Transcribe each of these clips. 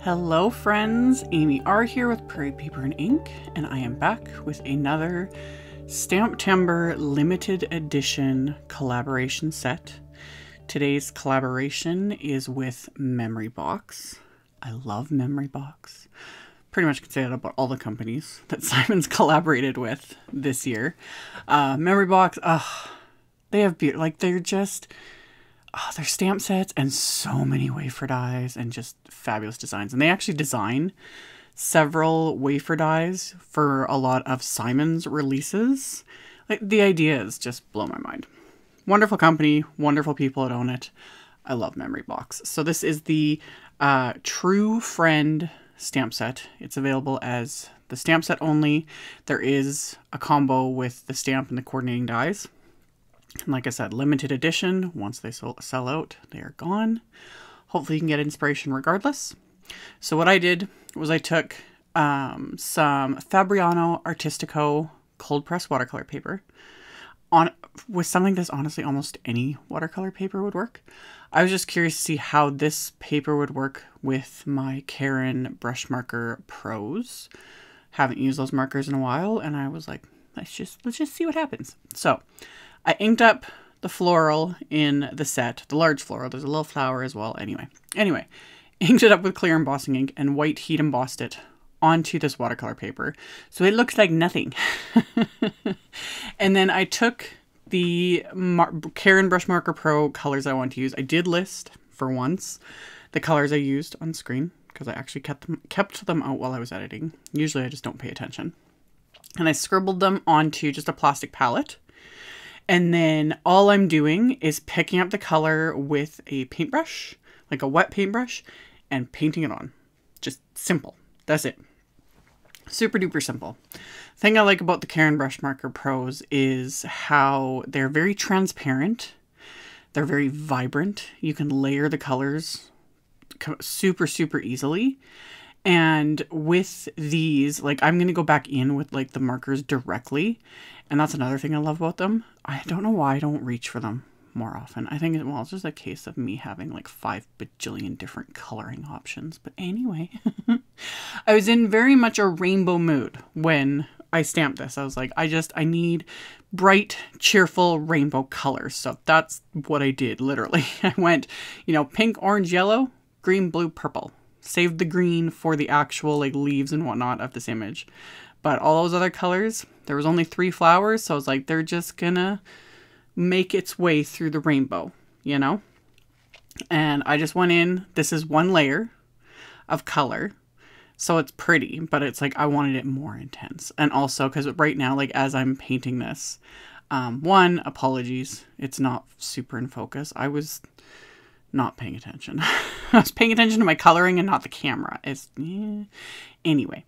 Hello friends, AmyR here with Prairie Paper and Ink, and I am back with another STAMPtember limited edition collaboration set. Today's collaboration is with Memory Box. I love Memory Box. Pretty much can say that about all the companies that Simon's collaborated with this year. Memory Box, they have beauty, like they're just... they're stamp sets and so many wafer dies and just fabulous designs. And they actually design several wafer dies for a lot of Simon's releases. Like, the ideas just blow my mind. Wonderful company, wonderful people that own it. I love Memory Box. So this is the True Friend stamp set. It's available as the stamp set only. There is a combo with the stamp and the coordinating dies. And like I said, limited edition. Once they sell out, they are gone. Hopefully you can get inspiration regardless. So what I did was I took some Fabriano Artistico cold press watercolor paper. With something that's honestly almost any watercolor paper would work. I was just curious to see how this paper would work with my Karin Brushmarker Pros. Haven't used those markers in a while, and I was like, let's just see what happens. So I inked up the floral in the set, the large floral. There's a little flower as well. Anyway, inked it up with clear embossing ink and white heat embossed it onto this watercolor paper. So it looks like nothing. And then I took the Karin Brushmarker Pro colors I want to use. I did list, for once, the colors I used on screen because I actually kept them out while I was editing. Usually I just don't pay attention. And I scribbled them onto just a plastic palette. And then all I'm doing is picking up the color with a paintbrush, like a wet paintbrush, and painting it on. Just simple. That's it. Super duper simple. The thing I like about the Karin Brushmarker Pros is how they're very transparent. They're very vibrant. You can layer the colors super, super easily. And with these, like, I'm going to go back in with like the markers directly. And that's another thing I love about them. I don't know why I don't reach for them more often. I think, well, it's just a case of me having like 5 bajillion different coloring options. But anyway, I was in very much a rainbow mood when I stamped this. I was like, I need bright, cheerful rainbow colors. So that's what I did, literally. I went, pink, orange, yellow, green, blue, purple. Saved the green for the actual like leaves and whatnot of this image. But all those other colors, there was only 3 flowers. So I was like, they're just gonna make its way through the rainbow, And I just went in. This is one layer of color. So it's pretty, but it's like I wanted it more intense. And also because right now, like as I'm painting this, one, apologies, it's not super in focus. I was not paying attention. I was paying attention to my coloring and not the camera. Anyway,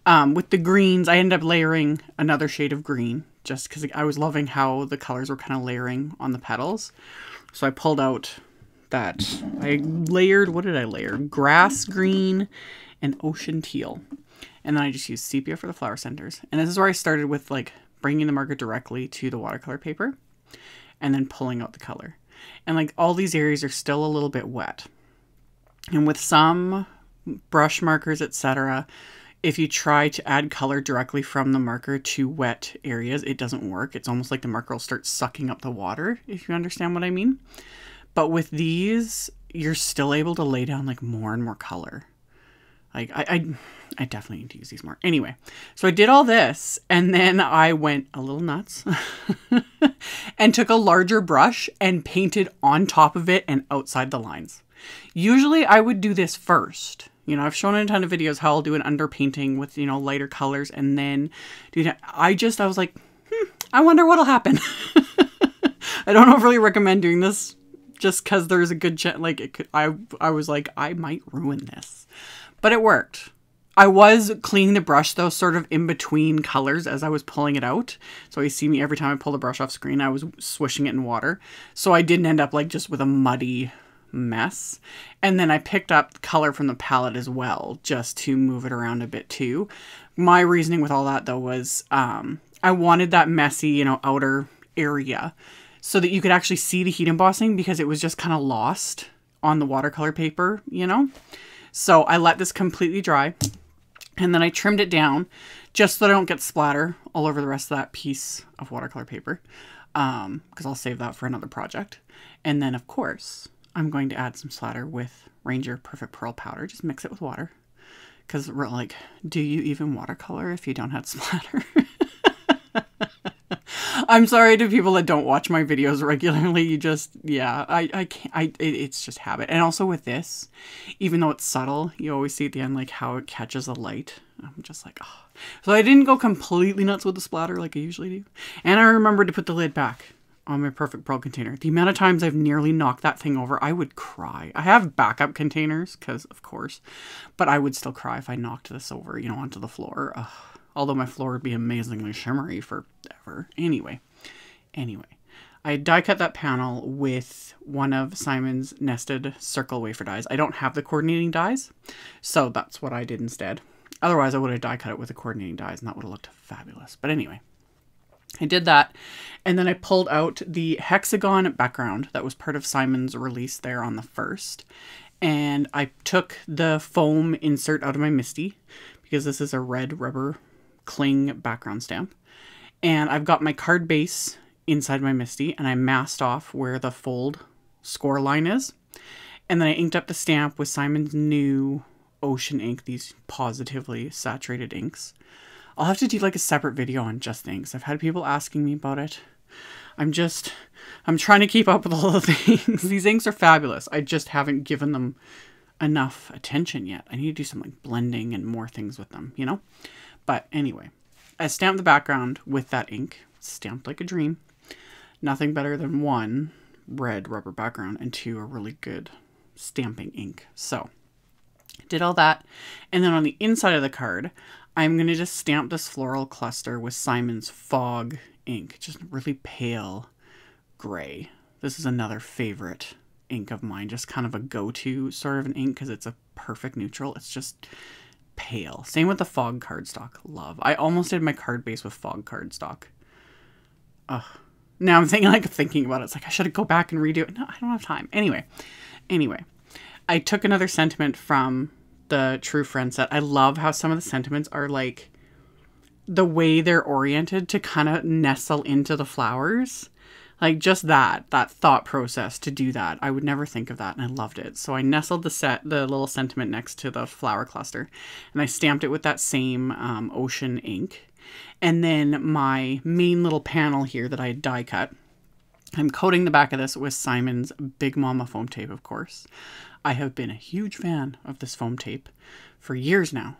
with the greens, I ended up layering another shade of green just because I was loving how the colors were kind of layering on the petals. So I pulled out that. I layered, what did I layer? Grass green and ocean teal. And then I just used sepia for the flower centers. And this is where I started with like bringing the marker directly to the watercolor paper and then pulling out the color. And like all these areas are still a little bit wet. And with some brush markers, etc., if you try to add color directly from the marker to wet areas, it doesn't work. It's almost like the marker will start sucking up the water, if you understand what I mean. But with these, you're still able to lay down like more and more color. Like I definitely need to use these more. Anyway, so I did all this and then I went a little nuts and took a larger brush and painted on top of it and outside the lines. Usually I would do this first. I've shown in a ton of videos how I'll do an underpainting with, lighter colors and then do that. I was like, I wonder what'll happen. I don't really recommend doing this just because there's a good chance, like I was like, I might ruin this. But it worked. I was cleaning the brush though, sort of in between colors as I was pulling it out. So you see me every time I pull the brush off screen, I was swishing it in water. So I didn't end up like just with a muddy mess. And then I picked up color from the palette as well, just to move it around a bit too. My reasoning with all that though was I wanted that messy, outer area so that you could actually see the heat embossing because it was just kind of lost on the watercolor paper, So I let this completely dry, and then I trimmed it down just so that I don't get splatter all over the rest of that piece of watercolor paper, because I'll save that for another project. And then, of course, I'm going to add some splatter with Ranger Perfect Pearl powder. Just mix it with water, because we're like, do you even watercolor if you don't have splatter? I'm sorry to people that don't watch my videos regularly. You just, yeah, I can't, it's just habit. And also with this, even though it's subtle, you always see at the end, like how it catches the light. I'm just like, oh. So I didn't go completely nuts with the splatter like I usually do. And I remembered to put the lid back on my Perfect Pearl container. The amount of times I've nearly knocked that thing over, I would cry. I have backup containers, because of course, but I would still cry if I knocked this over, you know, onto the floor. Ugh. Although my floor would be amazingly shimmery forever. Anyway, I die cut that panel with one of Simon's nested circle wafer dies. I don't have the coordinating dies, so that's what I did instead. Otherwise, I would have die cut it with the coordinating dies, and that would have looked fabulous. But anyway, I did that, and then I pulled out the HEXAGON background that was part of Simon's release there on the 1st, and I took the foam insert out of my MISTI, because this is a red rubber cling background stamp. And I've got my card base inside my MISTI, and I masked off where the fold score line is. And then I inked up the stamp with Simon's new ocean ink, these positively saturated inks. I'll have to do like a separate video on just inks. I've had people asking me about it. I'm trying to keep up with all the things. These inks are fabulous. I just haven't given them enough attention yet. I need to do some like blending and more things with them, you know? But anyway, I stamped the background with that ink, stamped like a dream. Nothing better than 1, red rubber background, and 2, a really good stamping ink. So, did all that. And then on the inside of the card, I'm going to just stamp this floral cluster with Simon's Fog ink. Just really pale gray. This is another favorite ink of mine. Just kind of a go-to sort of an ink because it's a perfect neutral. It's just pale. Same with the Fog cardstock. Love. I almost did my card base with Fog cardstock. Ugh. Now I'm thinking about it. It's like I should go back and redo it. No, I don't have time. Anyway, I took another sentiment from the True Friend set. I love how some of the sentiments are like the way they're oriented to kind of nestle into the flowers. Like just that thought process to do that. I would never think of that, and I loved it. So I nestled the little sentiment next to the flower cluster, and I stamped it with that same ocean ink. And then my main little panel here that I had die cut, I'm coating the back of this with Simon's Big Mama foam tape, of course. I have been a huge fan of this foam tape for years now.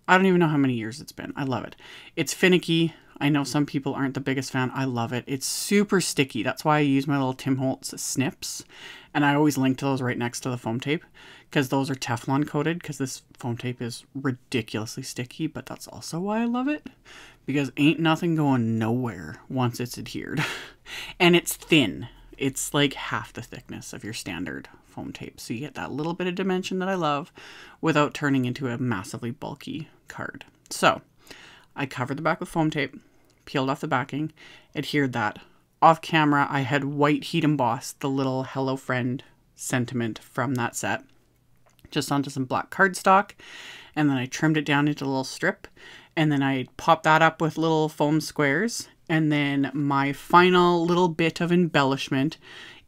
I don't even know how many years it's been. I love it. It's finicky. I know some people aren't the biggest fan. I love it. It's super sticky. That's why I use my little Tim Holtz snips. And I always link to those right next to the foam tape because those are Teflon coated because this foam tape is ridiculously sticky. But that's also why I love it because ain't nothing going nowhere once it's adhered. And it's thin. It's like half the thickness of your standard foam tape. So you get that little bit of dimension that I love without turning into a massively bulky card. So I covered the back with foam tape, peeled off the backing, adhered that. Off camera, I had white heat embossed the little Hello Friend sentiment from that set just onto some black cardstock, and then I trimmed it down into a little strip, and then I popped that up with little foam squares. And then my final little bit of embellishment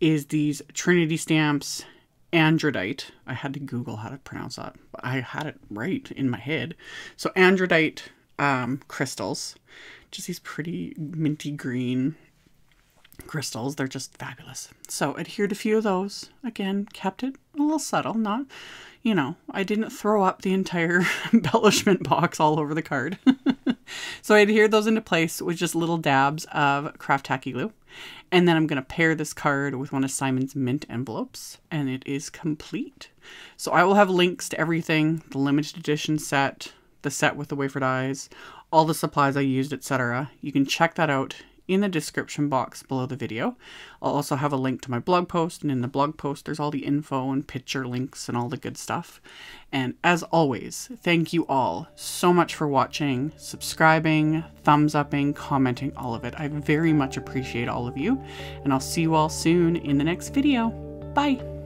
is these Trinity Stamps Androdite. I had to Google how to pronounce that, but I had it right in my head. So Androdite crystals, just these pretty minty green crystals. They're just fabulous. So adhered a few of those. Again, kept it a little subtle. Not, you know, I didn't throw up the entire embellishment box all over the card. So I adhered those into place with just little dabs of craft tacky glue. And then I'm going to pair this card with one of Simon's mint envelopes, and it is complete. So I will have links to everything, the limited edition set, the set with the wafer dies, all the supplies I used, etc. You can check that out in the description box below the video. I'll also have a link to my blog post, and in the blog post there's all the info and picture links and all the good stuff. And as always, thank you all so much for watching, subscribing, thumbs upping, commenting, all of it. I very much appreciate all of you, and I'll see you all soon in the next video. Bye!